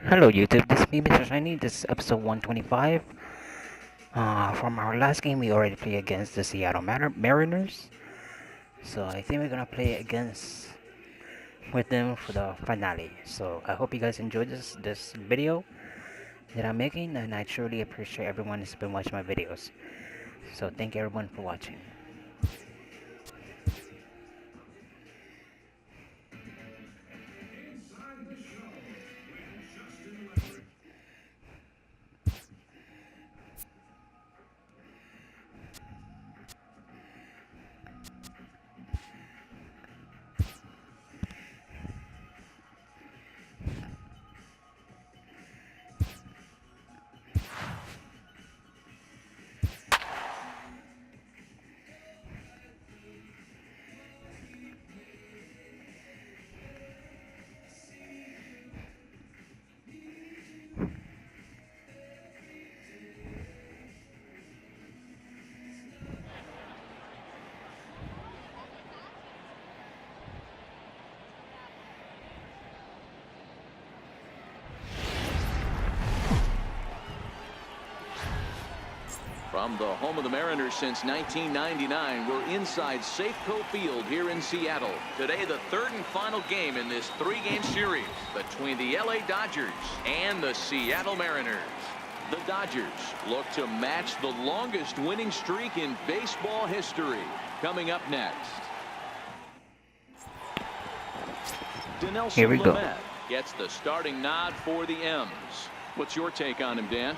Hello YouTube, this is me, Mr. Shiny. This is episode 125. From our last game, we already played against the Seattle Mariners. So I think we're gonna play against with them for the finale. So I hope you guys enjoyed this video that I'm making, and I truly appreciate everyone who's been watching my videos. So thank you everyone for watching. From the home of the Mariners since 1999, we're inside Safeco Field here in Seattle. Today, the third and final game in this three-game series between the LA Dodgers and the Seattle Mariners. The Dodgers look to match the longest winning streak in baseball history. Coming up next, Here we go. Lamet gets the starting nod for the M's. What's your take on him, Dan?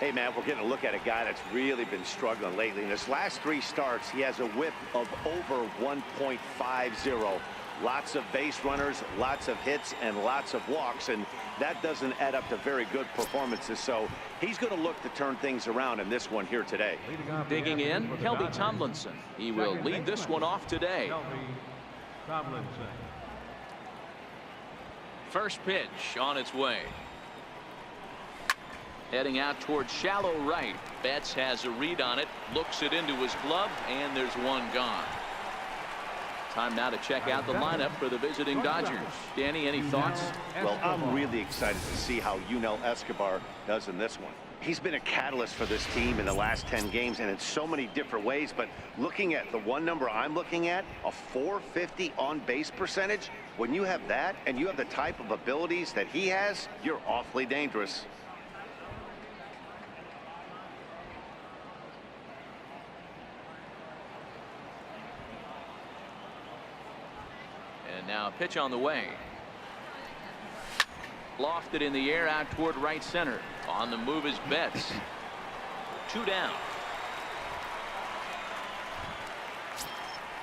Hey, man, we're getting a look at a guy that's really been struggling lately. In his last three starts, he has a whip of over 1.50. Lots of base runners, lots of hits, and lots of walks, and that doesn't add up to very good performances. So he's going to look to turn things around in this one here today. Digging in, Kelby Tomlinson. He will lead this one off today. First pitch on its way. Heading out towards shallow right. Betts has a read on it, looks it into his glove, and there's one gone. Time now to check out the lineup for the visiting Dodgers. Danny, any thoughts? Well, I'm really excited to see how Yunel Escobar does in this one. He's been a catalyst for this team in the last 10 games and in so many different ways. But looking at the one number I'm looking at, a 450 on base percentage, when you have that and you have the type of abilities that he has, you're awfully dangerous. And now a pitch on the way. Lofted in the air out toward right center. On the move is Betts. 2 down.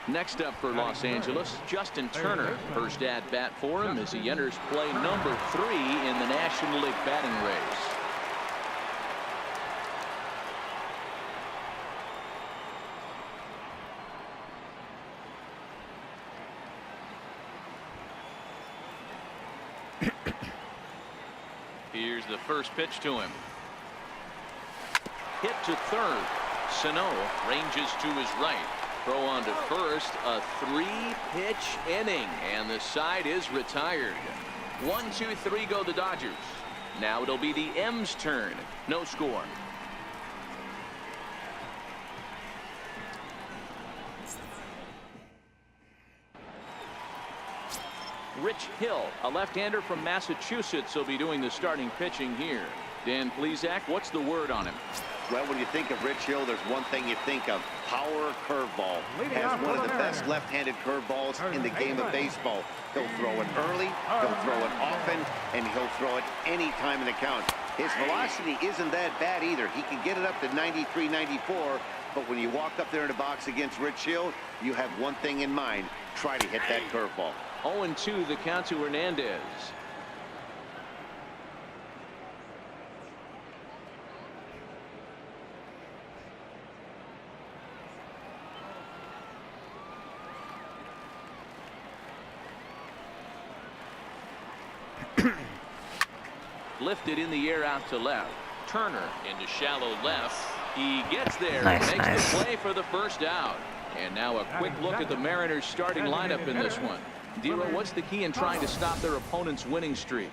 Next up for Los Angeles, Justin Turner. First at bat for him as he enters play number 3 in the National League batting race. Here's the first pitch to him. Hit to third. Sano ranges to his right. Throw on to first. A 3-pitch inning, and the side is retired. 1, 2, 3 go the Dodgers. Now it'll be the M's turn. No score. Rich Hill, a left-hander from Massachusetts, will be doing the starting pitching here. Dan Plesac, what's the word on him? Well, when you think of Rich Hill, there's one thing you think of: power curveball. Has one of the best left-handed curveballs in the game of baseball. He'll throw it early, he'll throw it often, and he'll throw it any time in the count. His velocity isn't that bad either. He can get it up to 93, 94, but when you walk up there in the box against Rich Hill, you have one thing in mind: try to hit that curveball. 0-2 the count to Hernandez. Lifted in the air out to left. Turner into shallow left. He gets there and makes the play for the first out. And now a quick look at the Mariners starting lineup in this one. Dero, what's the key in trying to stop their opponent's winning streak?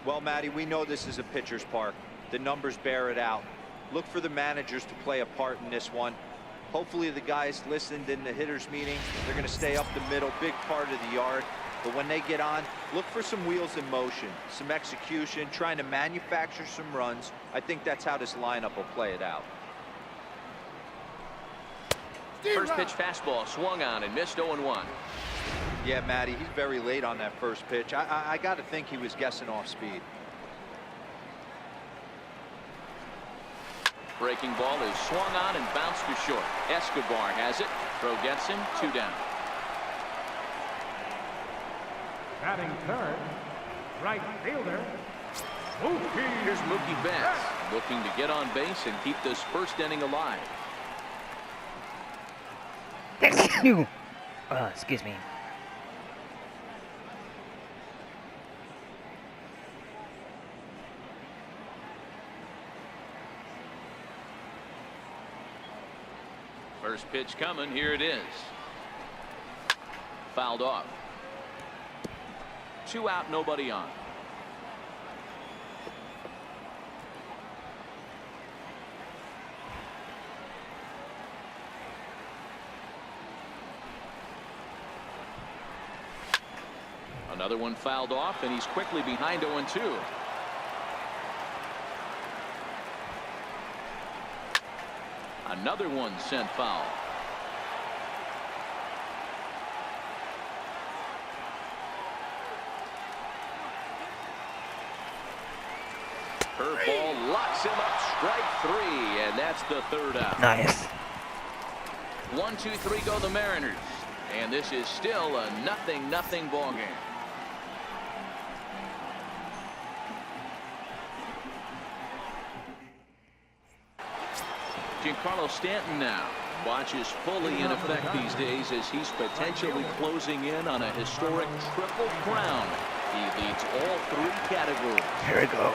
Well, Matty, we know this is a pitcher's park. The numbers bear it out. Look for the managers to play a part in this one. Hopefully the guys listened in the hitters meeting. They're going to stay up the middle, big part of the yard. But when they get on, look for some wheels in motion, some execution, trying to manufacture some runs. I think that's how this lineup will play it out. First pitch fastball swung on and missed 0-1. Yeah, Matty, he's very late on that first pitch. I got to think he was guessing off speed. Breaking ball is swung on and bounced to short. Escobar has it. Throw gets him. 2 down. Batting third, right fielder, Mookie. Here's Mookie Betts looking to get on base and keep this first inning alive. Excuse me. First pitch coming. Here it is. Fouled off. 2 out, nobody on. Another one fouled off, and he's quickly behind 0-2. Another one sent foul. Curveball locks him up. Strike 3, and that's the 3rd out. Nice. 1, 2, 3 go the Mariners, and this is still a 0-0 ball game. Giancarlo Stanton now watches fully in effect these days as he's potentially closing in on a historic triple crown. He leads all 3 categories. Here we go.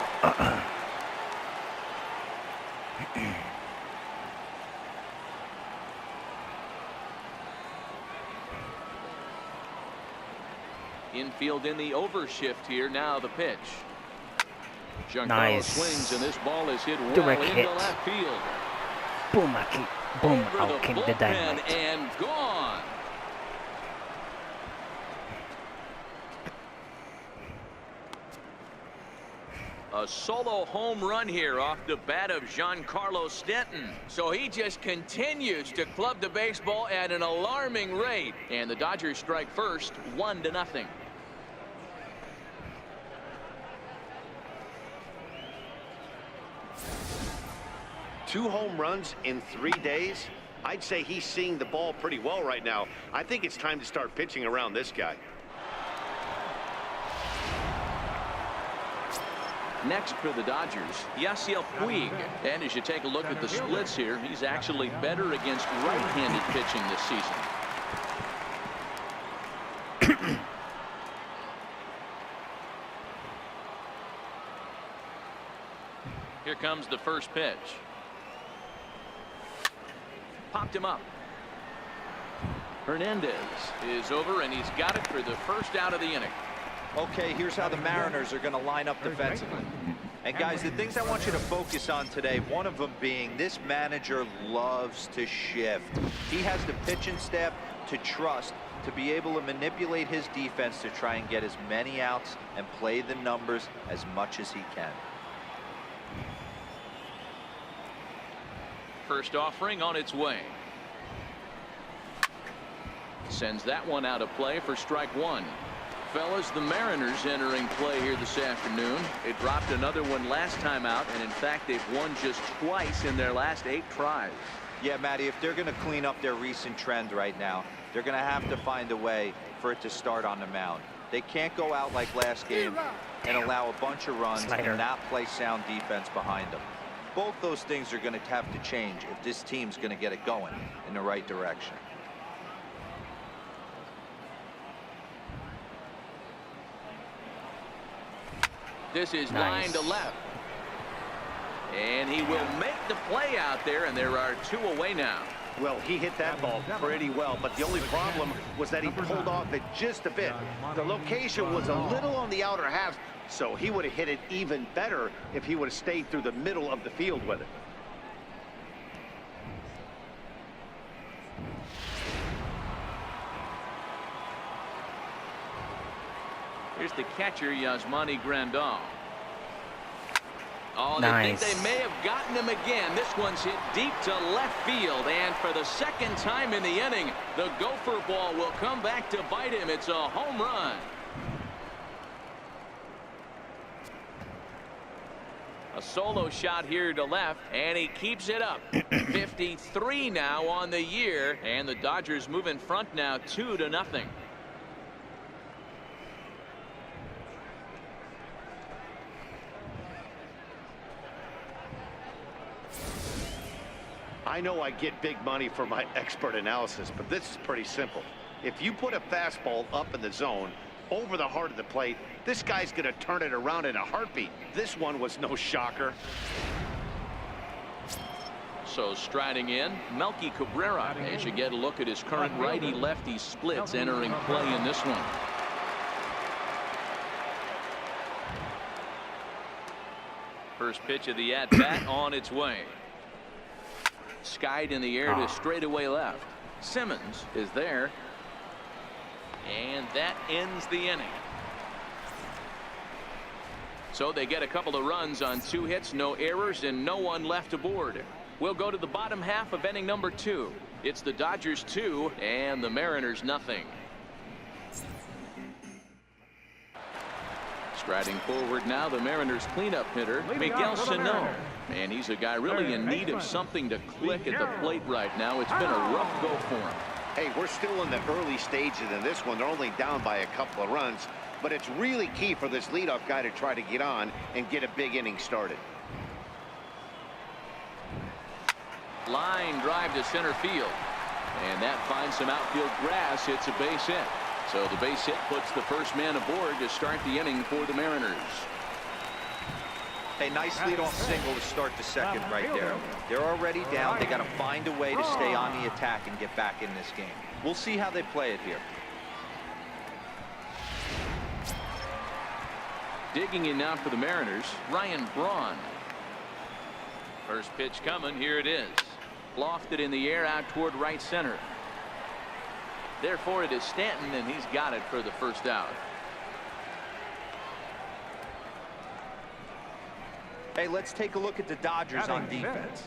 Infield in the overshift here. Now the pitch. Giancarlo Nice. swings, and this ball is hit well Direct into hit. left field. Boom, boom, Over out the came the bullpen dynamite. and gone. A solo home run here off the bat of Giancarlo Stanton. So he just continues to club the baseball at an alarming rate. And the Dodgers strike first, 1-0. Two home runs in 3 days. I'd say he's seeing the ball pretty well right now. I think it's time to start pitching around this guy. Next for the Dodgers, Yasiel Puig. And as you take a look at the splits here, he's actually better against right-handed pitching this season. Here comes the first pitch. Popped him up. Hernandez is over, and he's got it for the first out of the inning. Okay, here's how the Mariners are going to line up defensively. And guys, the things I want you to focus on today, one of them being this manager loves to shift. He has the pitching staff to trust to be able to manipulate his defense to try and get as many outs and play the numbers as much as he can. First offering on its way. Sends that one out of play for strike 1. Fellas, the Mariners entering play here this afternoon. They dropped another one last time out, and in fact they've won just twice in their last 8 tries. Yeah, Matty, if they're going to clean up their recent trend right now, they're going to have to find a way for it to start on the mound. They can't go out like last game and allow a bunch of runs and not play sound defense behind them. Both those things are going to have to change if this team's going to get it going in the right direction. This is Nice. line to left. And he will make the play out there, and there are 2 away now. Well, he hit that ball pretty well, but the only problem was that he pulled off it just a bit. The location was a little on the outer half, So he would have hit it even better if he would have stayed through the middle of the field with it. Here's the catcher, Yasmani Grandal. Oh, nice. They think they may have gotten him again. This one's hit deep to left field, and for the second time in the inning, the gopher ball will come back to bite him. It's a home run. A solo shot here to left, and he keeps it up. 53 now on the year, and the Dodgers move in front now 2-0. I know I get big money for my expert analysis, but this is pretty simple. If you put a fastball up in the zone over the heart of the plate, this guy's going to turn it around in a heartbeat. This one was no shocker. So striding in, Melky Cabrera, as you get a look at his current righty-lefty splits entering play in this one. First pitch of the at-bat on its way. Skied in the air to straightaway left. Simmons is there. And that ends the inning. So they get a couple of runs on 2 hits, no errors, and no one left aboard. We'll go to the bottom half of inning number 2. It's the Dodgers 2 and the Mariners nothing. Striding forward now, the Mariners cleanup hitter, Miguel Sano. And he's a guy really in need of something to click at the plate right now. It's been a rough go for him. Hey, we're still in the early stages in this one. They're only down by a couple of runs, but it's really key for this leadoff guy to try to get on and get a big inning started. Line drive to center field, and that finds some outfield grass. It's a base hit. So the base hit puts the first man aboard to start the inning for the Mariners. Hey, nice leadoff single to start the second right there. They're already down. They got to find a way to stay on the attack and get back in this game. We'll see how they play it here. Digging in now for the Mariners, Ryan Braun. First pitch coming. Here it is. Lofted in the air out toward right center. Therefore, it is Stanton, and he's got it for the first out. Hey, let's take a look at the Dodgers on defense.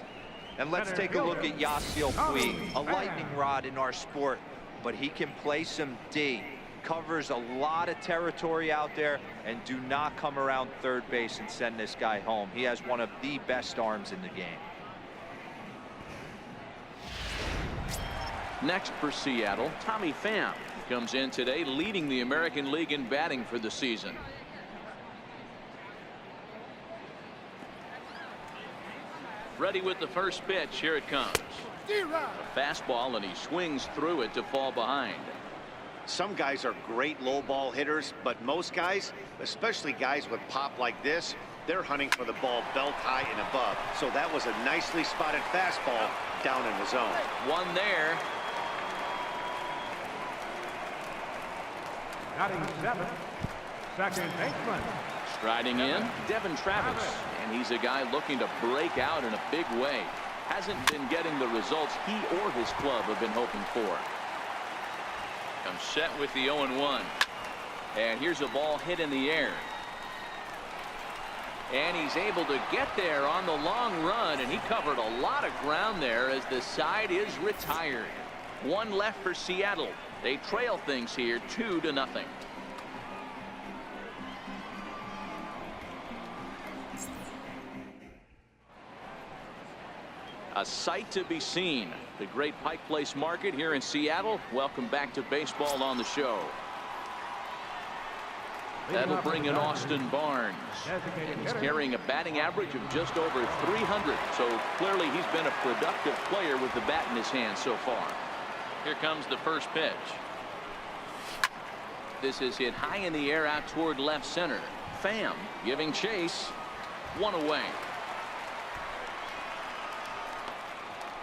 And let's take a look at Yasiel Puig, a lightning rod in our sport, but he can play some D. Covers a lot of territory out there, and do not come around third base and send this guy home. He has one of the best arms in the game. Next for Seattle, Tommy Pham comes in today leading the American League in batting for the season. Ready with the first pitch. Here it comes. A fastball, and he swings through it to fall behind. Some guys are great low ball hitters, but most guys, especially guys with pop like this, they're hunting for the ball belt high and above. So that was a nicely spotted fastball down in the zone. One there. Batting 7th, second baseman. Striding in, Devin Travis, and he's a guy looking to break out in a big way. Hasn't been getting the results he or his club have been hoping for. Comes set with the 0-1. And here's a ball hit in the air. And he's able to get there on the long run, and he covered a lot of ground there as the side is retired. One left for Seattle. They trail things here 2-0. A sight to be seen. The great Pike Place Market here in Seattle. Welcome back to Baseball on the Show. That'll bring in Austin Barnes. And he's carrying a batting average of just over 300. So clearly he's been a productive player with the bat in his hand so far. Here comes the first pitch. This is hit high in the air out toward left center. Pham giving chase. One away.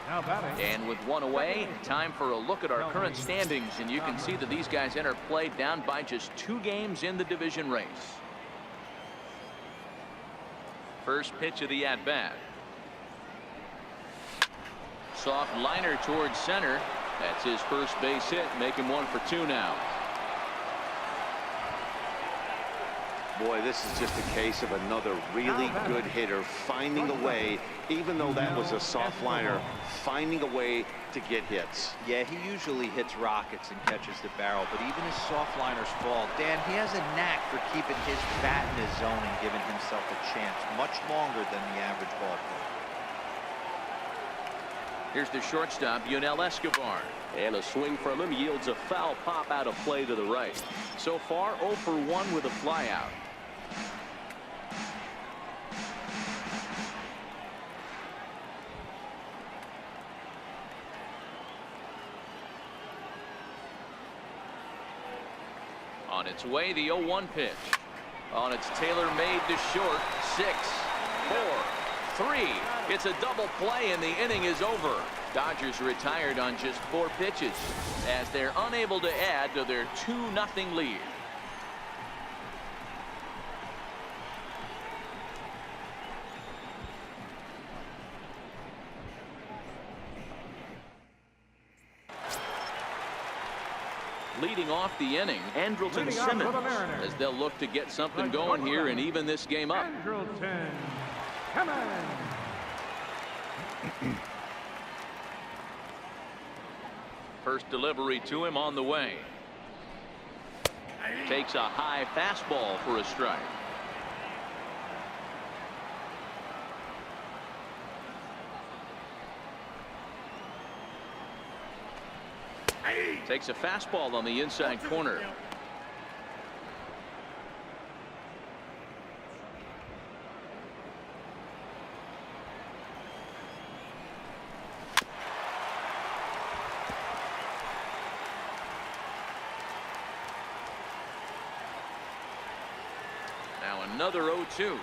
Now batting. And with one away, time for a look at our current standings, and you can see that these guys enter play down by just 2 games in the division race. First pitch of the at-bat. Soft liner towards center. That's his first base hit, making 1 for 2 now. Boy, this is just a case of another really good hitter finding a way, even though that was a soft liner, finding a way to get hits. Yeah, he usually hits rockets and catches the barrel, but even his soft liners fall. Dan, he has a knack for keeping his bat in his zone and giving himself a chance much longer than the average ball player. Here's the shortstop, Yunel Escobar. And a swing from him yields a foul pop out of play to the right. So far, 0 for 1 with a flyout. On its way, the 0-1 pitch. On its tailor-made to short. 6, 4, 3. It's a double play, and the inning is over. Dodgers retired on just 4 pitches as they're unable to add to their 2-0 lead. Leading off the inning, Andrelton Simmons, as they'll look to get something going here and even this game up. Andrelton Simmons. First delivery to him on the way. Takes a high fastball for a strike. Takes a fastball on the inside corner. Now another 0-2.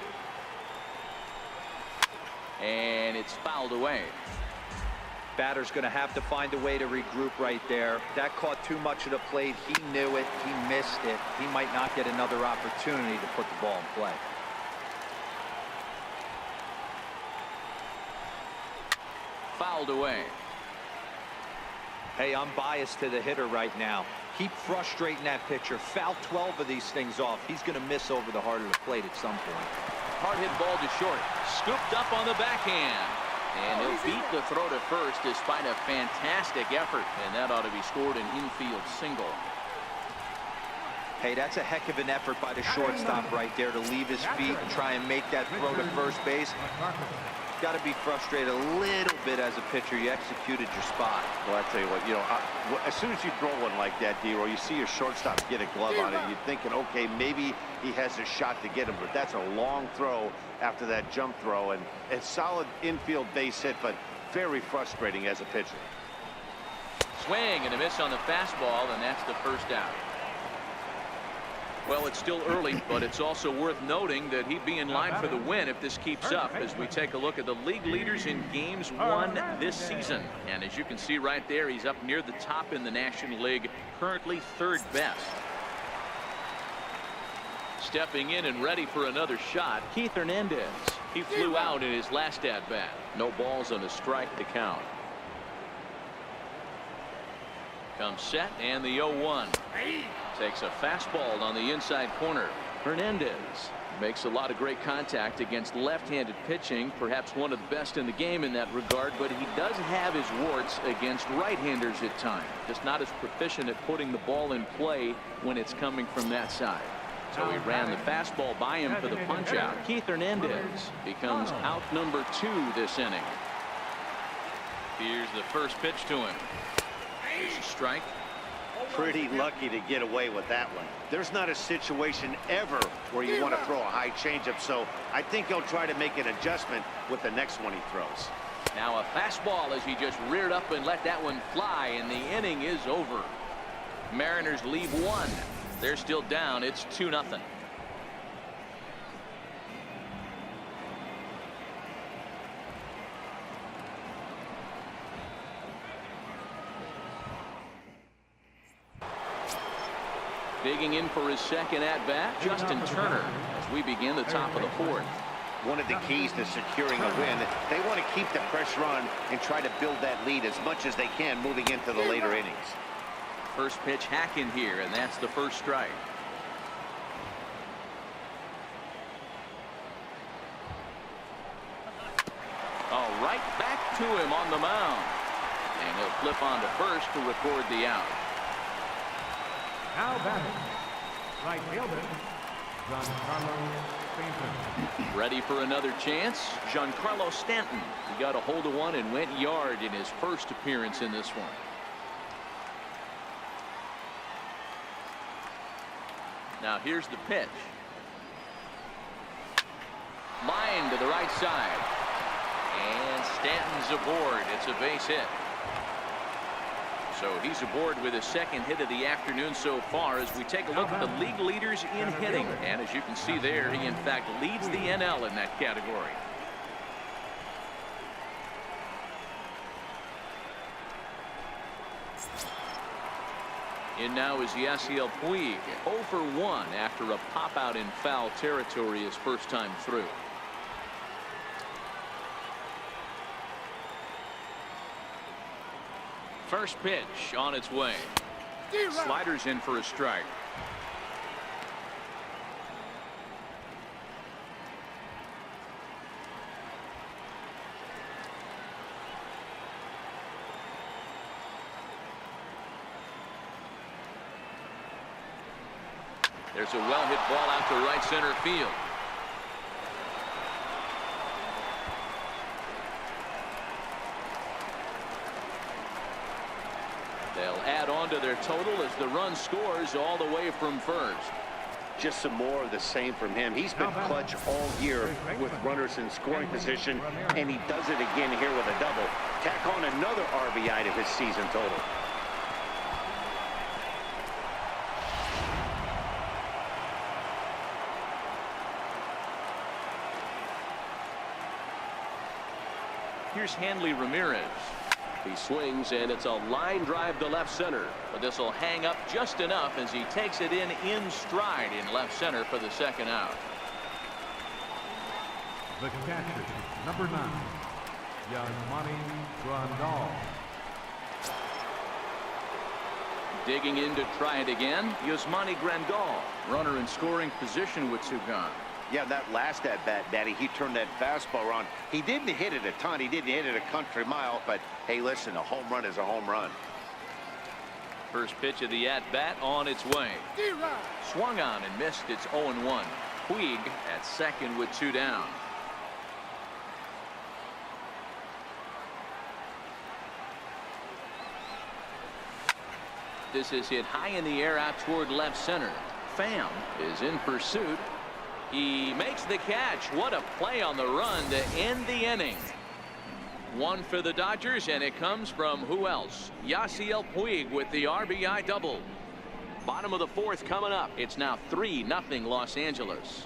And it's fouled away. Batter's going to have to find a way to regroup right there. That caught too much of the plate. He knew it. He missed it. He might not get another opportunity to put the ball in play. Fouled away. Hey, I'm biased to the hitter right now. Keep frustrating that pitcher. Foul 12 of these things off. He's going to miss over the heart of the plate at some point. Hard hit ball to short. Scooped up on the backhand. And he'll beat the throw to first despite a fantastic effort. And that ought to be scored an infield single. Hey, that's a heck of an effort by the shortstop right there to leave his feet and try and make that throw to first base. Got to be frustrated a little bit as a pitcher. You executed your spot. Well, I tell you what, as soon as you throw one like that, D-Roy, you see your shortstop get a glove on it. You're thinking, okay, maybe he has a shot to get him, but that's a long throw after that jump throw, and a solid infield base hit, but very frustrating as a pitcher. Swing and a miss on the fastball, and that's the first out. Well, it's still early, but it's also worth noting that he'd be in line for the win if this keeps up as we take a look at the league leaders in games won this season. And as you can see right there, he's up near the top in the National League, currently 3rd best. Stepping in and ready for another shot, Keith Hernandez. He flew out in his last at-bat. No balls and a strike to count. Comes set and the 0-1. Takes a fastball on the inside corner. Hernandez makes a lot of great contact against left-handed pitching, perhaps one of the best in the game in that regard, but he does have his warts against right-handers at times. Just not as proficient at putting the ball in play when it's coming from that side. So he ran the fastball by him for the punch-out. Keith Hernandez becomes out number 2 this inning. Here's the first pitch to him. There's a strike. Pretty lucky to get away with that one. There's not a situation ever where you want to throw a high changeup, so I think he'll try to make an adjustment with the next one he throws. Now a fastball as he just reared up and let that one fly, and the inning is over. Mariners lead 1. They're still down. It's 2-0. Digging in for his second at-bat, Justin Turner, as we begin the top of the 4th. one of the keys to securing a win. They want to keep the pressure on and try to build that lead as much as they can moving into the later innings. First pitch hacking here, and that's the first strike. Oh, right back to him on the mound. And he'll flip on to first to record the out. Now batting, right fielder, Giancarlo Stanton. Ready for another chance, Giancarlo Stanton. He got a hold of one and went yard in his first appearance in this one. Now here's the pitch. Line to the right side. And Stanton's aboard. It's a base hit. So he's aboard with his second hit of the afternoon so far as we take a look at the league leaders in hitting. And as you can see there, he in fact leads the NL in that category. In now is Yasiel Puig, 0 for 1 after a pop out in foul territory his first time through. First pitch on its way. Sliders in for a strike. There's a well hit ball out to right center field. They'll add on to their total as the run scores all the way from first. Just some more of the same from him. He's been clutch all year with runners in scoring position, and he does it again here with a double. Tack on another RBI to his season total. Here's Hanley Ramirez. He swings, and it's a line drive to left center. But this will hang up just enough as he takes it in stride in left center for the second out. The catcher, number 9, Yasmani Grandal. Digging in to try it again, Yasmani Grandal. Runner in scoring position with two gone. Yeah, that last at-bat, Daddy, he turned that fastball on. He didn't hit it a ton. He didn't hit it a country mile. But, hey, listen, a home run is a home run. First pitch of the at-bat on its way. Swung on and missed. It's 0-1. Puig at second with two down. This is hit high in the air out toward left center. Pham is in pursuit. He makes the catch. What a play on the run to end the inning. One for the Dodgers, and it comes from who else? Yasiel Puig with the RBI double. Bottom of the fourth coming up. It's now 3-0 Los Angeles.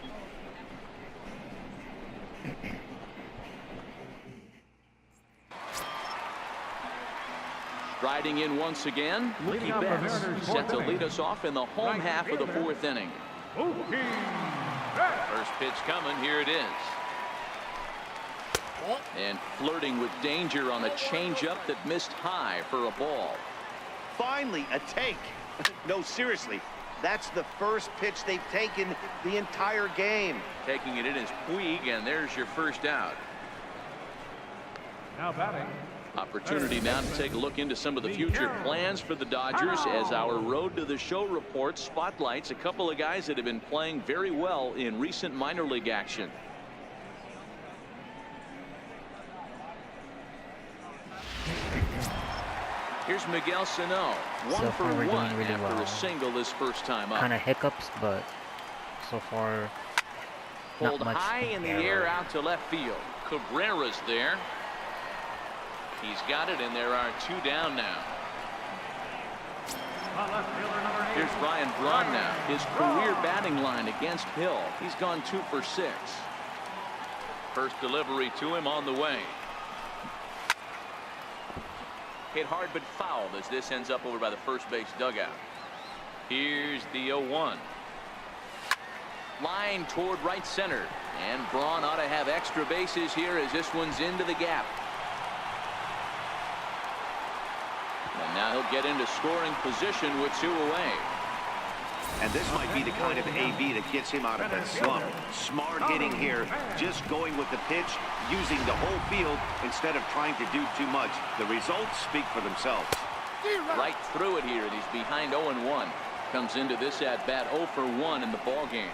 Striding in once again, Mookie Betts set to lead us off in the home half of the fourth inning. First pitch coming. Here it is. And flirting with danger on a changeup that missed high for a ball. Finally, a take. No, seriously. That's the first pitch they've taken the entire game. Taking it in is Puig, and there's your first out. Now batting. Opportunity now to take a look into some of the future plans for the Dodgers as our Road to the Show report spotlights a couple of guys that have been playing very well in recent minor league action. Here's Miguel Sano, 1 So for far, we're 1 doing really after well. a single this first time up. Kind of hiccups, but so far Pulled not much high in the air out to left field. Cabrera's there. He's got it, and there are two down now. Here's Ryan Braun now. His career batting line against Hill. He's gone 2 for 6. First delivery to him on the way. Hit hard but fouled as this ends up over by the first base dugout. Here's the 0-1. Line toward right center. And Braun ought to have extra bases here as this one's into the gap. And now he'll get into scoring position with 2 away. And this might be the kind of AB that gets him out of that slump. Smart hitting here, just going with the pitch, using the whole field instead of trying to do too much. The results speak for themselves. Right through it here, and he's behind 0-1. Comes into this at-bat 0 for 1 in the ball game.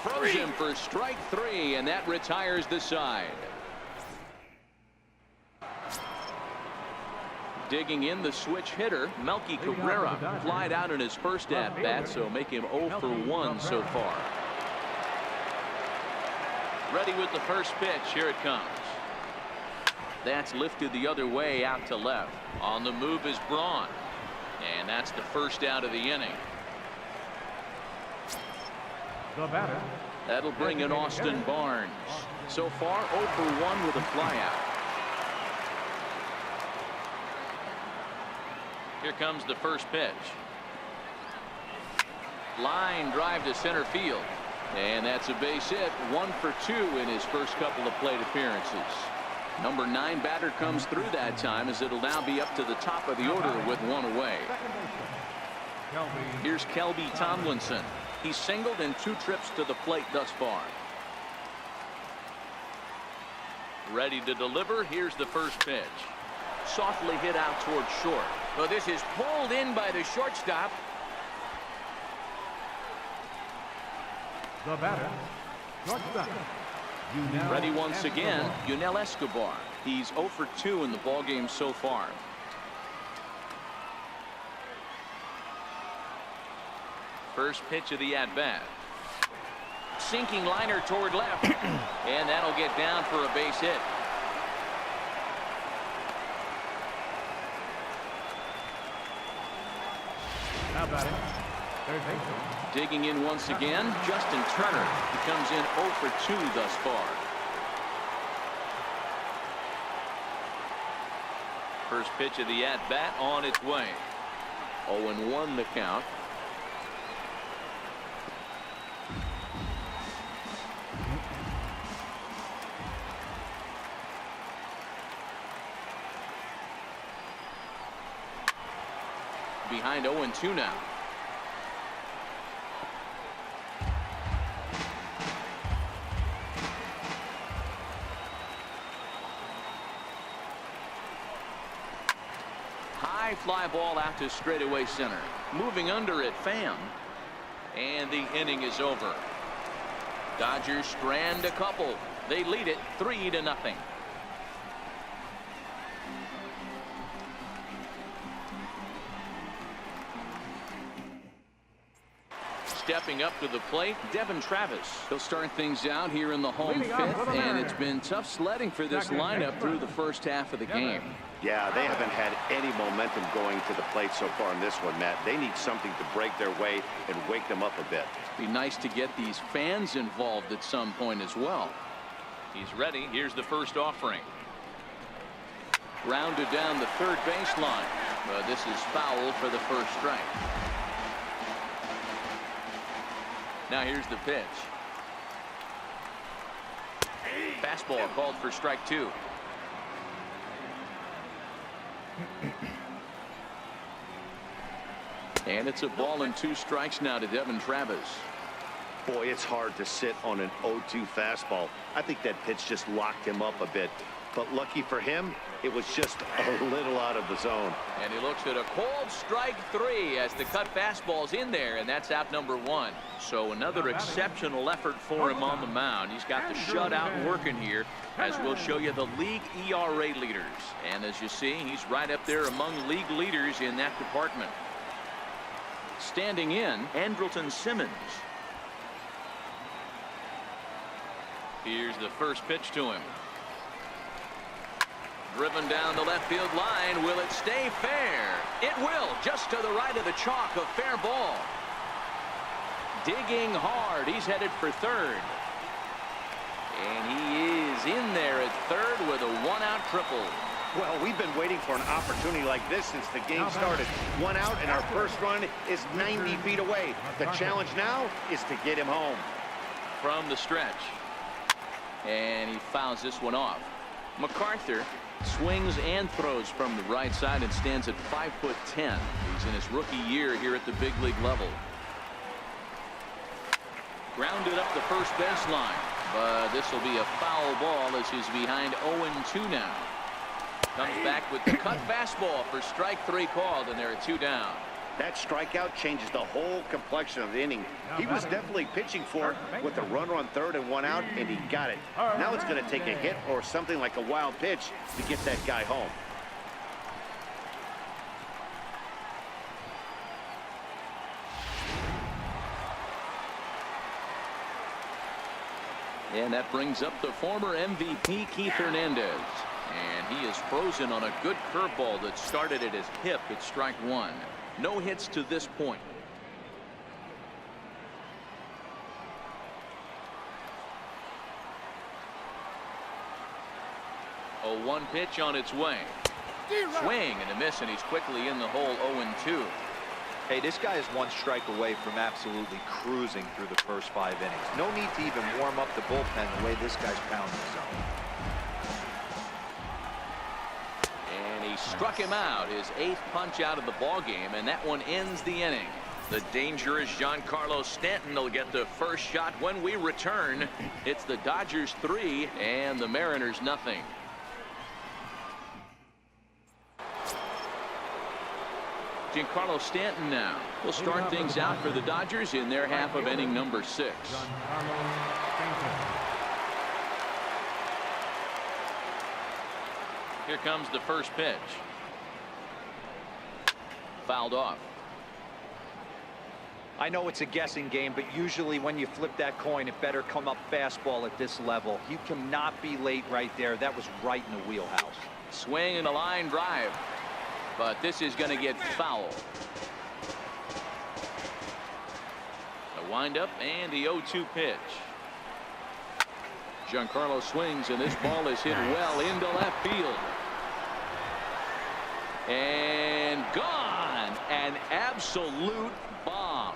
Throws him for strike 3, and that retires the side. Digging in the switch hitter, Melky Cabrera flied out in his first at-bat, so make him 0 for 1 so far. Ready with the first pitch. Here it comes. That's lifted the other way out to left. On the move is Braun. And that's the first out of the inning. The batter. That'll bring in Austin Barnes. So far 0 for 1 with a flyout. Here comes the first pitch. Line drive to center field. And that's a base hit. 1 for 2 in his first couple of plate appearances. Number 9 batter comes through that time, as it'll now be up to the top of the order with 1 away. Here's Kelby Tomlinson. He's singled in 2 trips to the plate thus far. Ready to deliver. Here's the first pitch. Softly hit out toward short. So this is pulled in by the shortstop. The batter. Shortstop. Ready once again, Yunel Escobar. He's 0 for 2 in the ballgame so far. First pitch of the at-bat. Sinking liner toward left. And that'll get down for a base hit. How about it? Third baseman. Digging in once again, Justin Turner. He comes in 0 for 2 thus far. First pitch of the at-bat on its way. 0-1 the count. Behind 0-2 now. High fly ball out to straightaway center. Moving under it, Pham. And the inning is over. Dodgers strand a couple. They lead it 3-0. Stepping up to the plate, Devin Travis. He'll start things out here in the home fifth, and it's been tough sledding for this lineup through the first half of the game. Yeah, they haven't had any momentum going to the plate so far in this one, Matt. They need something to break their way and wake them up a bit. Be nice to get these fans involved at some point as well. He's ready. Here's the first offering. Rounded down the third baseline. But this is foul for the first strike. Now here's the pitch. Fastball called for strike 2. And it's a ball and 2 strikes now to Devin Travis. Boy, it's hard to sit on an 0-2 fastball. I think that pitch just locked him up a bit. But lucky for him, it was just a little out of the zone. And he looks at a cold strike 3 as the cut fastball's in there, and that's out number 1. So another exceptional effort for him on the mound. He's got the shutout working here, as we'll show you the league ERA leaders. And as you see, he's right up there among league leaders in that department. Standing in, Andrelton Simmons. Here's the first pitch to him. Driven down the left field line. Will it stay fair? It will, just to the right of the chalk. A fair ball. Digging hard. He's headed for third. And he is in there at third with a 1-out triple. Well, we've been waiting for an opportunity like this since the game started. One out, and our first run is 90 feet away. The challenge now is to get him home. From the stretch. And he fouls this one off. MacArthur swings and throws from the right side and stands at 5'10". He's in his rookie year here at the big league level. Grounded up the first baseline, but this will be a foul ball as he's behind 0-2 now. Comes back with the cut fastball for strike 3 called, and there are 2 down. That strikeout changes the whole complexion of the inning. He was definitely pitching for it with a runner on third and 1 out, and he got it. Now it's going to take a hit or something like a wild pitch to get that guy home. And that brings up the former MVP Keith Hernandez. And he is frozen on a good curveball that started at his hip at strike 1. No hits to this point. A 1 pitch on its way. Swing and a miss, and he's quickly in the hole. 0-2. Hey, this guy is 1 strike away from absolutely cruising through the first 5 innings. No need to even warm up the bullpen the way this guy's pounding his own. And he struck him out, his 8th punch out of the ball game, and that one ends the inning. The dangerous Giancarlo Stanton will get the first shot when we return. It's the Dodgers 3 and the Mariners nothing. Giancarlo Stanton now will start things out for the Dodgers in their half of inning number 6. Here comes the first pitch. Fouled off. I know it's a guessing game, but usually when you flip that coin, it better come up fastball at this level. You cannot be late right there. That was right in the wheelhouse. Swing and a line drive. But this is going to get foul. A windup and the 0-2 pitch. Giancarlo swings, and this ball is hit well into left field. And gone. An absolute bomb.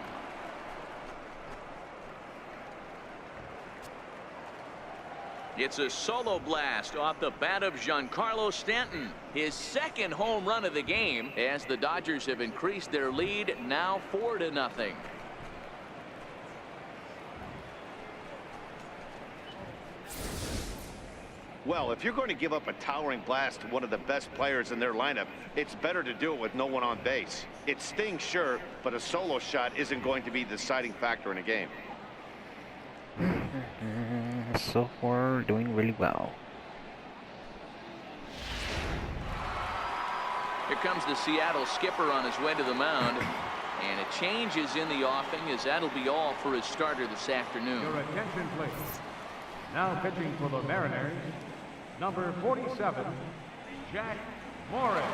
It's a solo blast off the bat of Giancarlo Stanton, his 2nd home run of the game, as the Dodgers have increased their lead now 4-0. Well, if you're going to give up a towering blast to one of the best players in their lineup, it's better to do it with no one on base. It stings, sure, but a solo shot isn't going to be the deciding factor in a game. So far, doing really well. Here comes the Seattle skipper on his way to the mound. And a change is in the offing, as that'll be all for his starter this afternoon. Your attention, please. Now pitching for the Mariners, number 47, Jack Morris.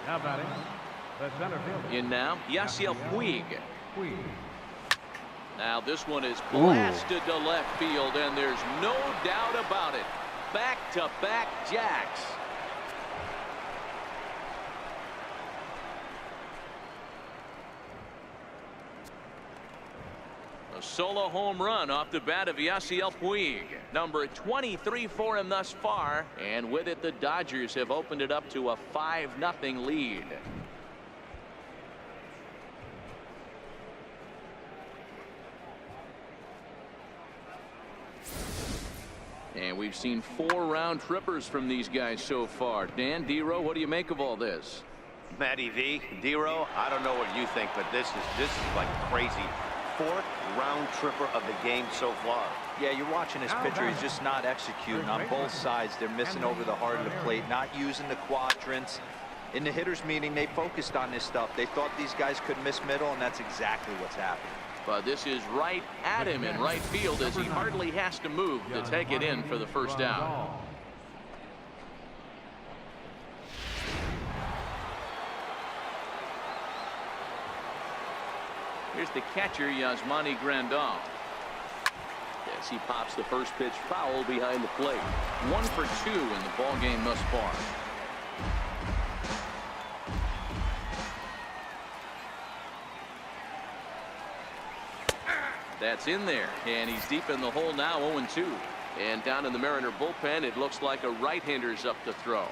Now batting, the center fielder. In now, Yasiel Puig. Puig. Now this one is blasted to left field, and there's no doubt about it. Back-to-back jacks. A solo home run off the bat of Yasiel Puig. Number 23 for him thus far, and with it the Dodgers have opened it up to a 5-0 lead. And we've seen 4 round trippers from these guys so far. Dan, D-Row, what do you make of all this? Matty V, D-Row, I don't know what you think, but this is like crazy. 4th round tripper of the game so far. Yeah, you're watching this pitcher. He's just not executing on both sides. They're missing over the heart of the plate, not using the quadrants. In the hitters meeting, they focused on this stuff. They thought these guys could miss middle, and that's exactly what's happening. But this is right at him in right field, as he hardly has to move to take it in for the first out. Here's the catcher, Yasmani Grandal. Yes, he pops the first pitch foul behind the plate. 1 for 2 in the ball game thus far. That's in there, and he's deep in the hole now, 0-2. And down in the Mariner bullpen, it looks like a right-hander's up to throw.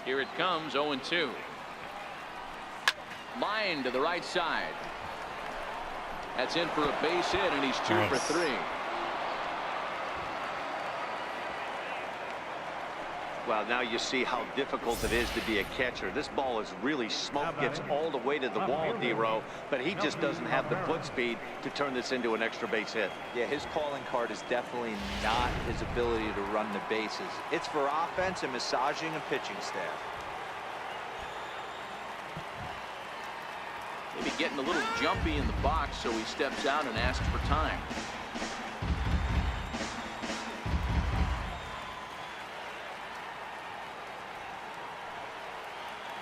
Here it comes, 0-2. Line to the right side. That's in for a base hit, and he's 2 for 3. Well, now you see how difficult it is to be a catcher. This ball is really smoke, gets all the way to the wall, D-Row, but he just doesn't have the foot speed to turn this into an extra base hit. Yeah, his calling card is definitely not his ability to run the bases. It's for offense and massaging a pitching staff. Maybe getting a little jumpy in the box, so he steps out and asks for time.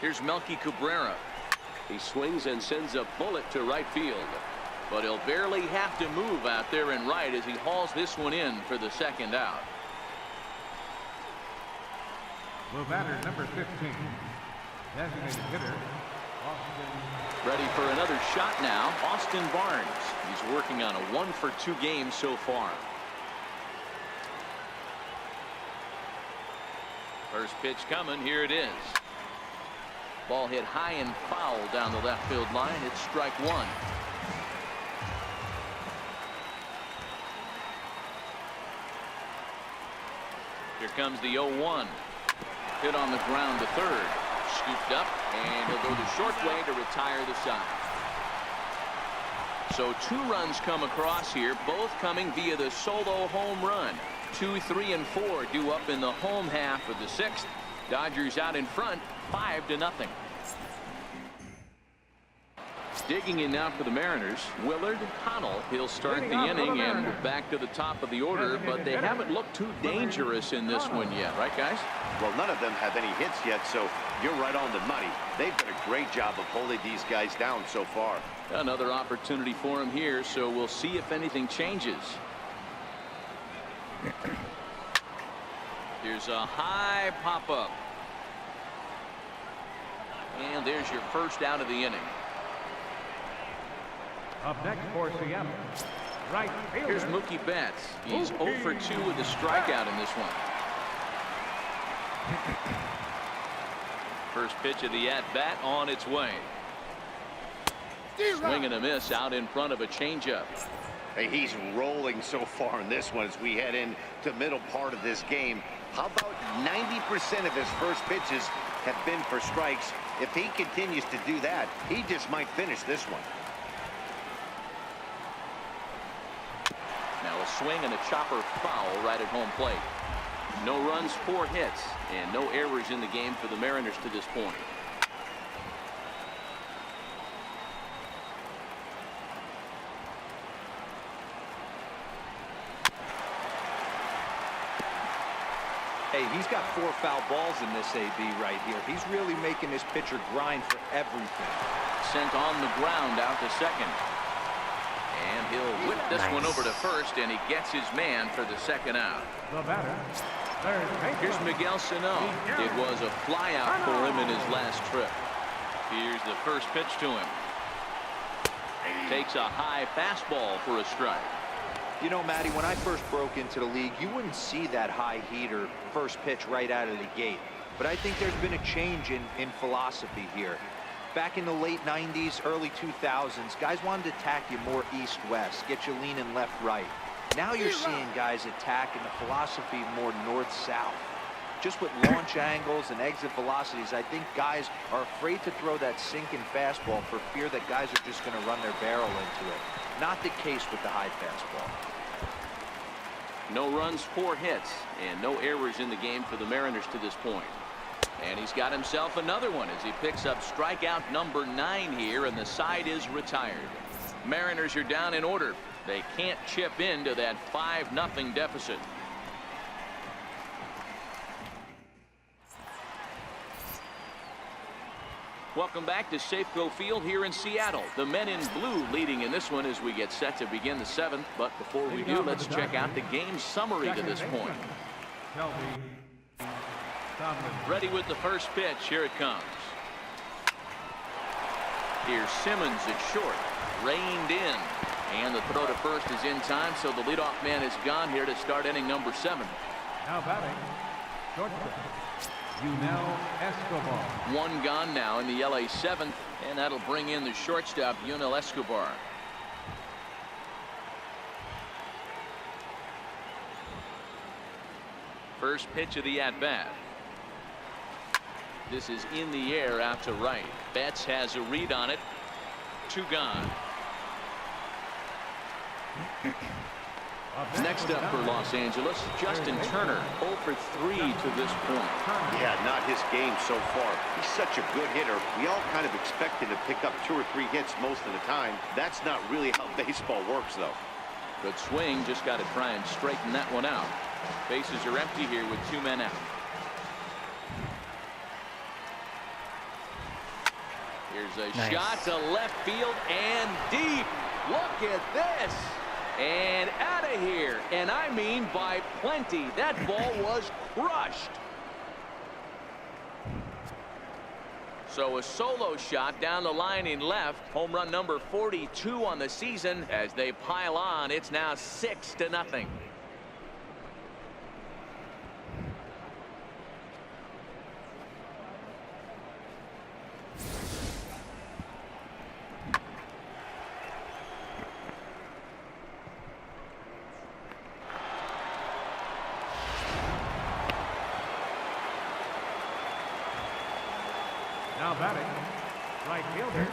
Here's Melky Cabrera. He swings and sends a bullet to right field. But he'll barely have to move out there in right as he hauls this one in for the second out. The batter, number 15, designated hitter, Austin. Ready for another shot now, Austin Barnes. He's working on a 1 for 2 game so far. First pitch coming, here it is. Ball hit high and foul down the left field line. It's strike 1. Here comes the 0-1. Hit on the ground to third. Scooped up, and he'll go the short way to retire the side. So 2 runs come across here, both coming via the solo home run. 2, 3, and 4 due up in the home half of the 6th. Dodgers out in front, 5-0. Digging in now for the Mariners, Willard Connell. He'll start the inning and back to the top of the order, but they haven't looked too dangerous in this one yet, right, guys? Well, none of them have any hits yet, so you're right on the money. They've done a great job of holding these guys down so far. Another opportunity for him here, so we'll see if anything changes. Here's a high pop-up. And there's your first out of the inning. Up next for Seattle, right fielder. Here's Mookie Betts. He's 0 for 2 with a strikeout in this one. First pitch of the at-bat on its way. Swing and a miss out in front of a changeup. Hey, he's rolling so far in this one as we head into the middle part of this game. How about 90% of his first pitches have been for strikes? If he continues to do that, he just might finish this one. Now a swing and a chopper foul right at home plate. No runs, 4 hits, and no errors in the game for the Mariners to this point. Hey, he's got 4 foul balls in this AB right here. He's really making this pitcher grind for everything. Sent on the ground out to second. And he'll whip this one over to first, and he gets his man for the second out. The batter, third baseman. Here's Miguel Sano. It was a flyout for him in his last trip. Here's the first pitch to him. Takes a high fastball for a strike. You know, Matty, when I first broke into the league, you wouldn't see that high heater first pitch right out of the gate. But I think there's been a change in philosophy here. Back in the late 90s, early 2000s, guys wanted to attack you more east-west, get you leaning left-right. Now you're seeing guys attack in the philosophy more north-south. Just with launch angles and exit velocities, I think guys are afraid to throw that sinking fastball for fear that guys are just going to run their barrel into it. Not the case with the high fastball. No runs, 4 hits, and no errors in the game for the Mariners to this point. And he's got himself another one as he picks up strikeout number 9 here, and the side is retired. Mariners are down in order. They can't chip into that 5-0 deficit. Welcome back to Safeco Field here in Seattle. The men in blue leading in this one as we get set to begin the 7th. But before we do, let's check out the game summary to this point. Ready with the first pitch. Here it comes. Here's Simmons at short. Reined in. And the throw to first is in time, so the leadoff man is gone here to start inning number 7. Now batting, shortstop, Escobar. One gone now in the LA 7th, and that'll bring in the shortstop, Escobar. First pitch of the at-bat. This is in the air out to right. Betts has a read on it. 2 gone. Next up for Los Angeles, Justin Turner, 0 for 3 to this point. Yeah, not his game so far. He's such a good hitter. We all kind of expect him to pick up 2 or 3 hits most of the time. That's not really how baseball works, though. Good swing, just got to try and straighten that one out. Bases are empty here with 2 men out. Here's a shot to left field and deep. Look at this. And out of here. And I mean by plenty. That ball was crushed. So a solo shot down the line in left. Home run number 42 on the season. As they pile on, it's now 6-0. Now batting, right fielder,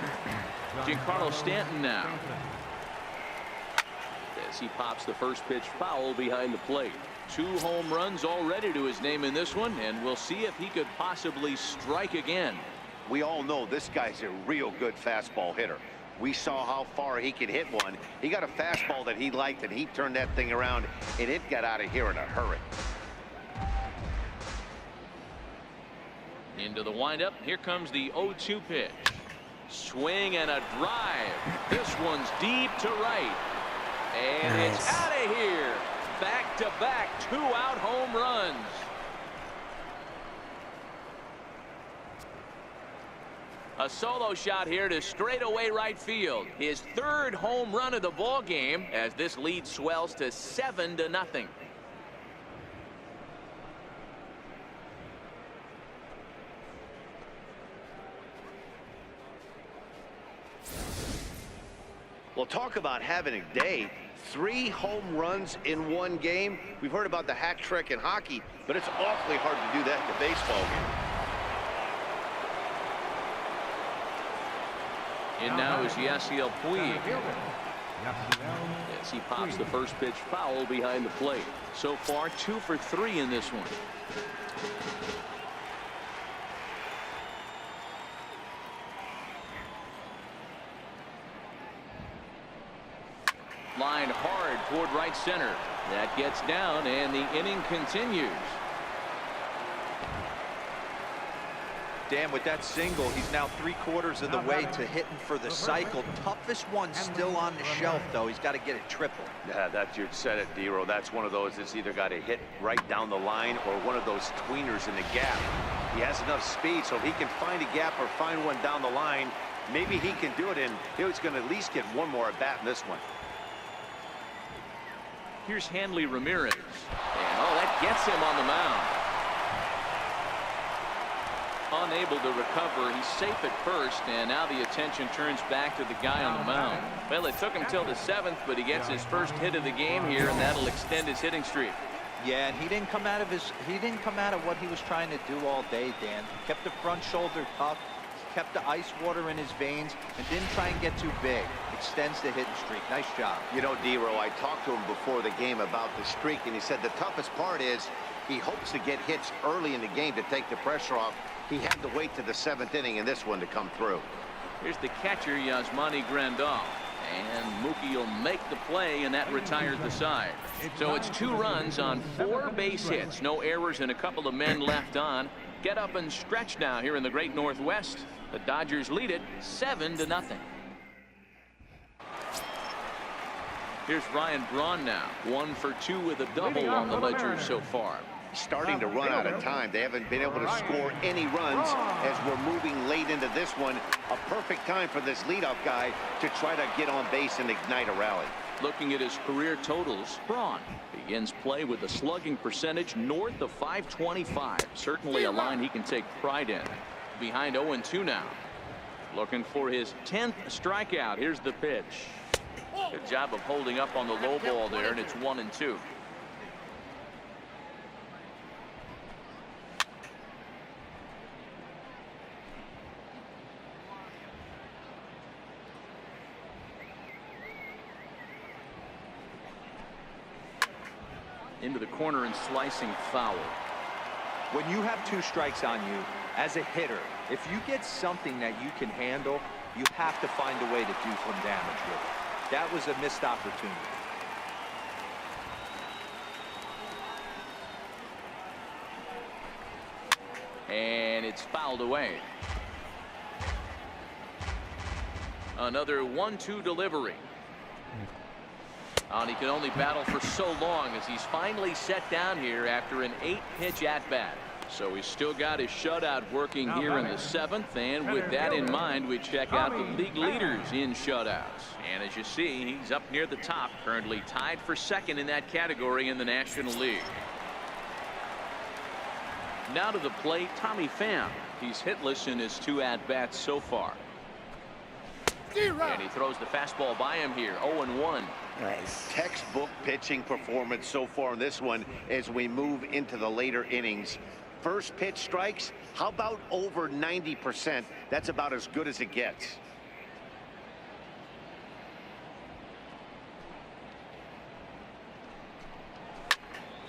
Giancarlo Stanton now. As he pops the first pitch foul behind the plate. 2 home runs already to his name in this one, and we'll see if he could possibly strike again. We all know this guy's a real good fastball hitter. We saw how far he could hit one. He got a fastball that he liked, and he turned that thing around, and it got out of here in a hurry. Into the windup. Here comes the 0-2 pitch. Swing and a drive. This one's deep to right. And it's out of here. Back-to-back 2-out home runs. A solo shot here to straightaway right field. His 3rd home run of the ball game as this lead swells to 7-0. Well, talk about having a day. 3 home runs in one game. We've heard about the hat trick in hockey, but it's awfully hard to do that in a baseball game. And now is Yasiel Puig. As he pops the first pitch foul behind the plate. So far 2 for 3 in this one. Line hard toward right center. That gets down, and the inning continues. Dan, with that single, he's now 3/4 of the way to hitting for the cycle. Toughest one still on the shelf, though. He's got to get it triple. Yeah, that's, you said it, Dero. That's one of those that's either got to hit right down the line or one of those tweeners in the gap. He has enough speed, so if he can find a gap or find one down the line, maybe he can do it, and he's going to at least get one more at bat in this one. Here's Hanley Ramirez. And that gets him on the mound. Unable to recover. He's safe at first, and now the attention turns back to the guy on the mound. Well, it took him till the 7th, but he gets his first hit of the game here, and that'll extend his hitting streak. Yeah, and he didn't come out of what he was trying to do all day, Dan. He kept the front shoulder tucked, kept the ice water in his veins, and didn't try and get too big. Extends the hitting streak. Nice job. You know, Dero, I talked to him before the game about the streak, and he said the toughest part is he hopes to get hits early in the game to take the pressure off. He had to wait to the 7th inning in this one to come through. Here's the catcher, Yasmani Grandal. And Mookie will make the play, and that retires the side. So it's 2 runs on 4 base hits. No errors and a couple of men left on. Get up and stretch now here in the great Northwest. The Dodgers lead it 7-0. Here's Ryan Braun now. 1 for 2 with a double on the ledger so far. Starting to run out of time. They haven't been able to score any runs as we're moving late into this one. A perfect time for this leadoff guy to try to get on base and ignite a rally. Looking at his career totals, Braun begins play with a slugging percentage north of .525. Certainly a line he can take pride in. Behind 0-2 now. Looking for his 10th strikeout. Here's the pitch. Good job of holding up on the low ball there, and it's 1-2. Into the corner and slicing foul. When you have 2 strikes on you, as a hitter, if you get something that you can handle, you have to find a way to do some damage with it. That was a missed opportunity. And it's fouled away. Another 1-2 delivery. And he can only battle for so long as he's finally set down here after an 8-pitch at-bat. So he's still got his shutout working here in the 7th, and with that in mind, we check out the league leaders in shutouts. And as you see, he's up near the top, currently tied for 2nd in that category in the National League. Now to the plate, Tommy Pham. He's hitless in his 2 at-bats so far. And he throws the fastball by him here, 0-1. Nice. Textbook pitching performance so far in this one as we move into the later innings. First pitch strikes, how about over 90%? That's about as good as it gets.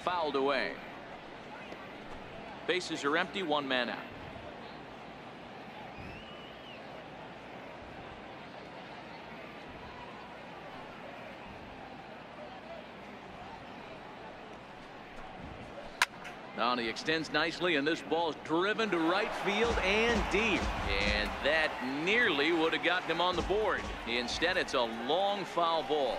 Fouled away. Bases are empty, 1 man out. Now he extends nicely, and this ball is driven to right field and deep. And that nearly would have gotten him on the board. Instead, it's a long foul ball.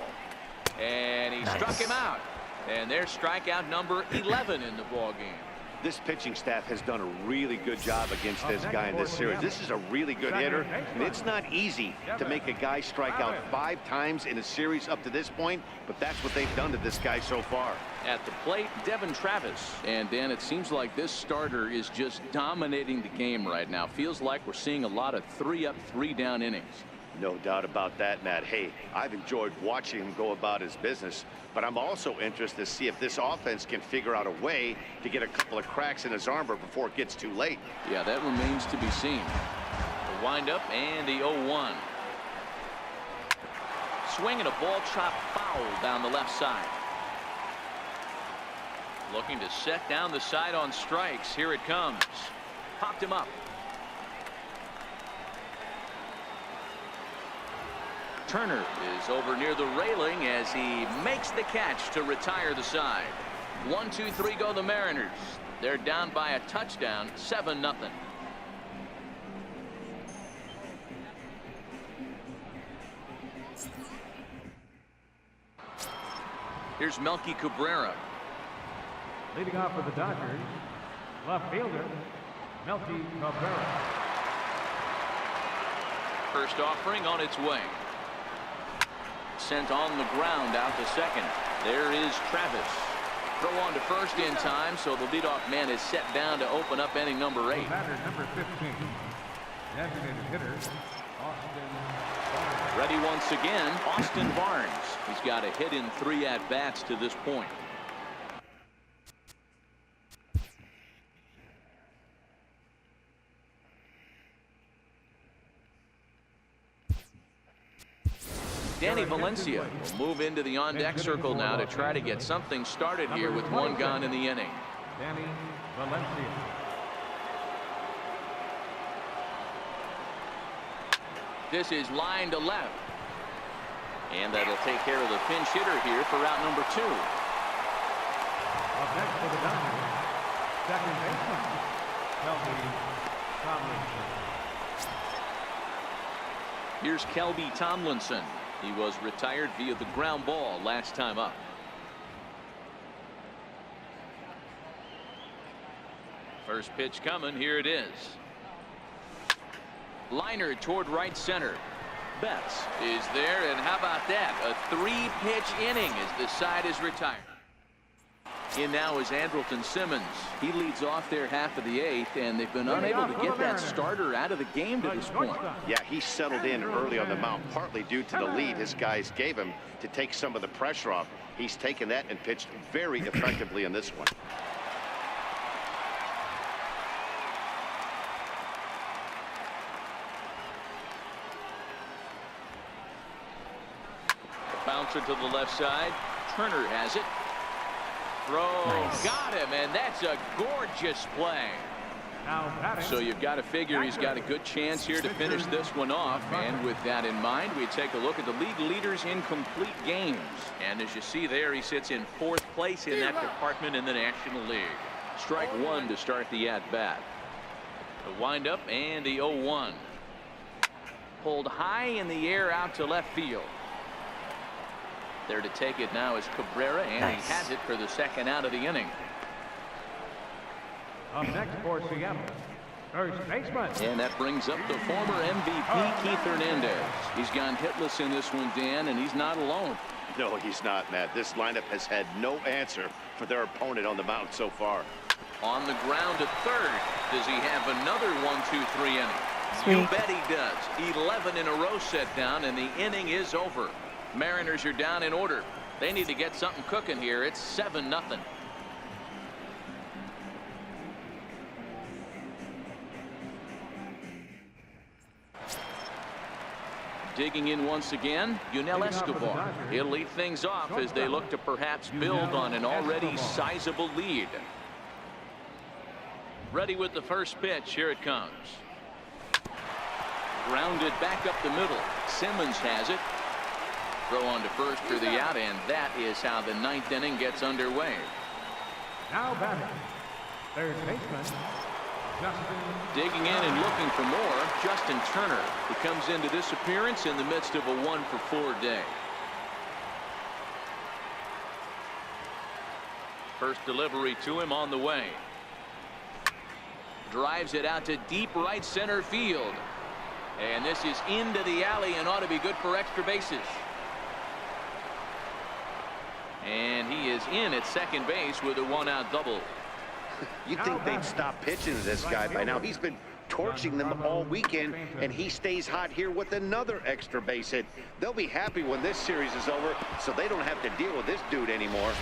And he struck him out. And there's strikeout number 11 in the ball game. This pitching staff has done a really good job against this guy in this series. This is a really good hitter, and it's not easy to make a guy strike out 5 times in a series up to this point, but that's what they've done to this guy so far. At the plate, Devin Travis. And Dan, it seems like this starter is just dominating the game right now. Feels like we're seeing a lot of 3-up, 3-down innings. No doubt about that, Matt. Hey, I've enjoyed watching him go about his business, but I'm also interested to see if this offense can figure out a way to get a couple of cracks in his armor before it gets too late. Yeah, that remains to be seen. The windup and the 0-1. Swinging a ball chopped foul down the left side. Looking to set down the side on strikes. Here it comes. Popped him up. Turner is over near the railing as he makes the catch to retire the side. 1-2-3 go the Mariners. They're down by a touchdown, 7-0. Here's Melky Cabrera. Leading off for the Dodgers, left fielder, Melky Cabrera. First offering on its way. Sent on the ground out to second. There is Travis. Throw on to first in time, so the leadoff man is set down to open up inning number 8. Batter number 15, designated hitter, Austin Barnes. Ready once again, Austin Barnes. He's got a hit in 3 at-bats to this point. Danny Valencia will move into the on-deck circle now to try to get something started here with 1 gone in the inning. Danny Valencia. This is line to left. And that'll take care of the pinch hitter here for route number 2. Up next for the Dodgers, second baseman, Shelby Tomlinson. Here's Kelby Tomlinson. He was retired via the ground ball last time up. First pitch coming. Here it is. Liner toward right center. Betts is there, and how about that? A 3-pitch inning as the side is retired. In now is Andrelton Simmons. He leads off their half of the 8th, and they've been unable to get that starter out of the game to this point. Yeah, he settled in early on the mound, partly due to the lead his guys gave him to take some of the pressure off. He's taken that and pitched very effectively in this one. Bouncer to the left side. Turner has it. Throw. Nice. Got him, and that's a gorgeous play. So you've got to figure he's got a good chance here to finish this one off. And with that in mind, we take a look at the league leaders in complete games. And as you see there, he sits in 4th place in that department in the National League. Strike 1 to start the at-bat. The windup and the 0-1. Pulled high in the air out to left field. There to take it now is Cabrera, and nice. He has it for the second out of the inning. Up next for Seattle, first baseman. And that brings up the former MVP, Keith Hernandez. He's gone hitless in this one, Dan, and he's not alone. No, he's not, Matt. This lineup has had no answer for their opponent on the mound so far. On the ground to third. Does he have another 1-2-3 inning? Sweet. You bet he does. 11 in a row set down, and the inning is over. Mariners are down in order. They need to get something cooking here. It's 7-0. Digging in once again, Yunel Escobar. He'll lead things off as they look to perhaps build on an already sizable lead. Ready with the first pitch. Here it comes. Grounded back up the middle. Simmons has it. Throw on to first for the out, and that is how the 9th inning gets underway. Now batting, third baseman, Justin. Digging in and looking for more, Justin Turner, who comes into this appearance in the midst of a 1-for-4 day. First delivery to him on the way. Drives it out to deep right center field. And this is into the alley and ought to be good for extra bases. And he is in at second base with a 1-out double. You'd think they'd stop pitching to this guy by now. He's been torching them all weekend, and he stays hot here with another extra base hit. They'll be happy when this series is over, so they don't have to deal with this dude anymore.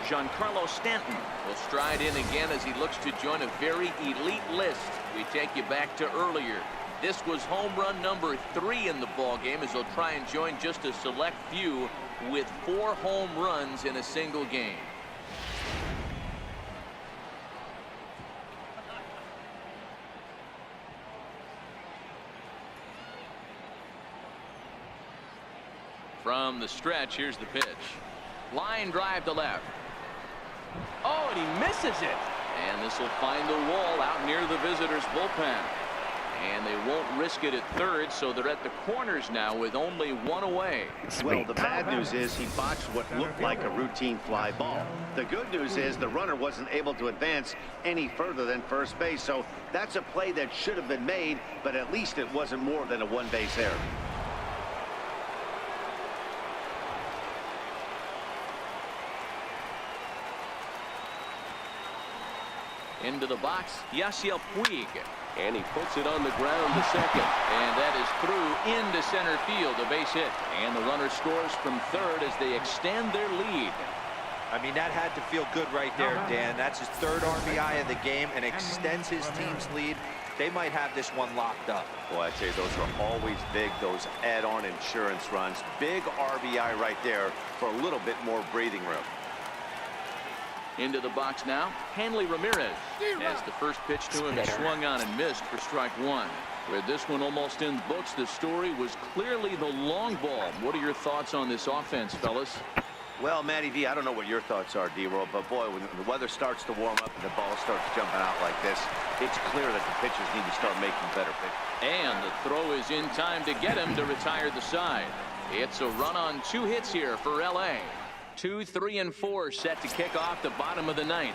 Giancarlo Stanton will stride in again as he looks to join a very elite list. We take you back to earlier. This was home run number 3 in the ball game as he'll try and join just a select few with 4 home runs in a single game. From the stretch, here's the pitch. Line drive to left. Oh, and he misses it. And this will find the wall out near the visitors' bullpen. And they won't risk it at third, so they're at the corners now with only 1 away. Well, the bad news is he botched what looked like a routine fly ball. The good news is the runner wasn't able to advance any further than first base, so that's a play that should have been made, but at least it wasn't more than a 1-base error. Into the box, Yasiel Puig. And he puts it on the ground to second. And that is through into center field, a base hit. And the runner scores from third as they extend their lead. I mean, that had to feel good right there, Dan. That's his 3rd RBI of the game and extends his team's lead. They might have this one locked up. Boy, I tell you, those are always big, those add-on insurance runs. Big RBI right there for a little bit more breathing room. Into the box now, Hanley Ramirez. As the first pitch to him is swung on and missed for strike 1. With this one almost in the books, the story was clearly the long ball. What are your thoughts on this offense, fellas? Well, Matty V, I don't know what your thoughts are, D-Roll, but boy, when the weather starts to warm up and the ball starts jumping out like this, It's clear that the pitchers need to start making better pitches. And the throw is in time to get him to retire the side. It's a run on 2 hits here for LA. 2, 3, and 4 set to kick off the bottom of the 9th.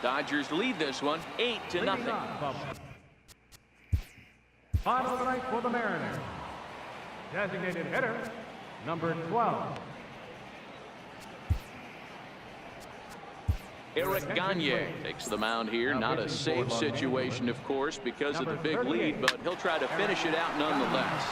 Dodgers lead this one 8-0. Bottom of the 9th for the Mariners. Designated hitter, number 12. Eric Gagne takes the mound here. Not a safe situation, of course, because of the big lead, but he'll try to finish it out nonetheless.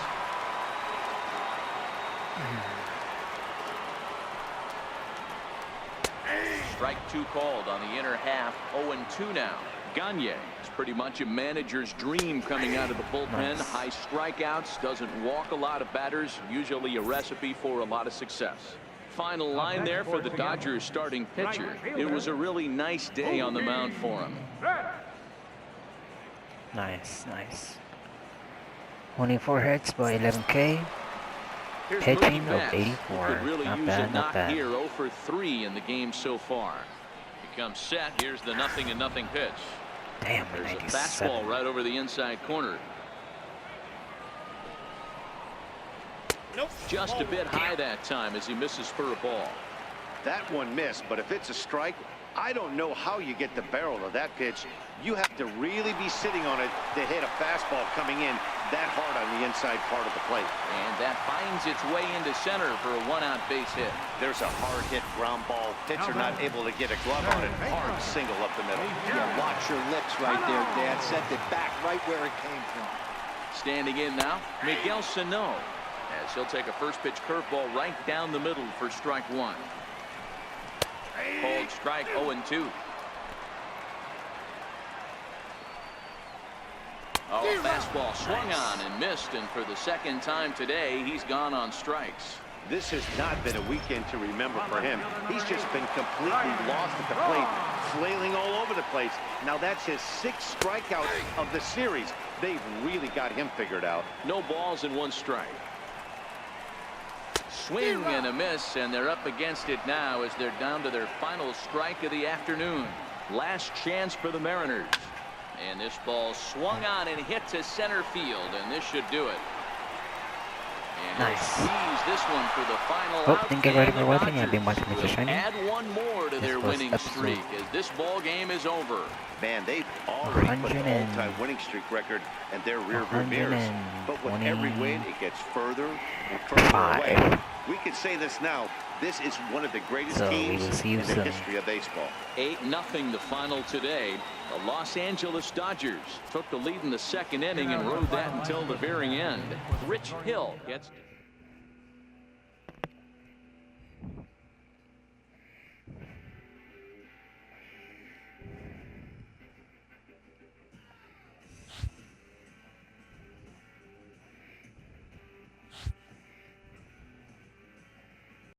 Strike 2 called on the inner half. 0-2 now. Gagne is pretty much a manager's dream coming out of the bullpen. High strikeouts, doesn't walk a lot of batters, usually a recipe for a lot of success. Final line there for the Dodgers starting pitcher. It was a really nice day on the mound for him. Nice. 24 hits by 11K. Here's Pitching Mookie of Betts. 84. Could really Not use bad, a not knock bad. here. 0 for 3 in the game so far. He comes set. Here's the 0-0 pitch. Damn, There's a 97. fastball right over the inside corner. Just a bit high that time as he misses for a ball. That one missed, but if it's a strike, I don't know how you get the barrel of that pitch. You have to really be sitting on it to hit a fastball coming in that hard on the inside part of the plate. And that finds its way into center for a 1-out base hit. There's a hard hit ground ball. Pitcher not able to get a glove on it. Hard single up the middle. Yeah, watch your lips right there, Dad. Sent it back right where it came from. Standing in now, Miguel Sano, as he'll take a first pitch curveball right down the middle for strike 1. Called strike. 0-2. Oh, a fastball swung on and missed, and for the second time today, he's gone on strikes. This has not been a weekend to remember for him. He's just been completely lost at the plate, flailing all over the place. Now that's his 6th strikeout of the series. They've really got him figured out. No balls and 1 strike. Swing and a miss, and they're up against it now as they're down to their final strike of the afternoon. Last chance for the Mariners. And this ball swung on and hit to center field, and this should do it. And Nice. squeeze this one for the final Oh, out. thank you very and for the watching. I've been Dodgers watching Mr. will Shiny. add one more to their was winning episode streak as this ball game is over. Man, they've already put the 100 and- all-time winning streak record in their rearview mirrors. But with every win, it gets further and further away. 5. We could say this now. This is one of the greatest So we teams will see you in the soon. history of baseball. 8-0 the final today. The Los Angeles Dodgers took the lead in the 2nd inning and rode that until the very end. Rich Hill gets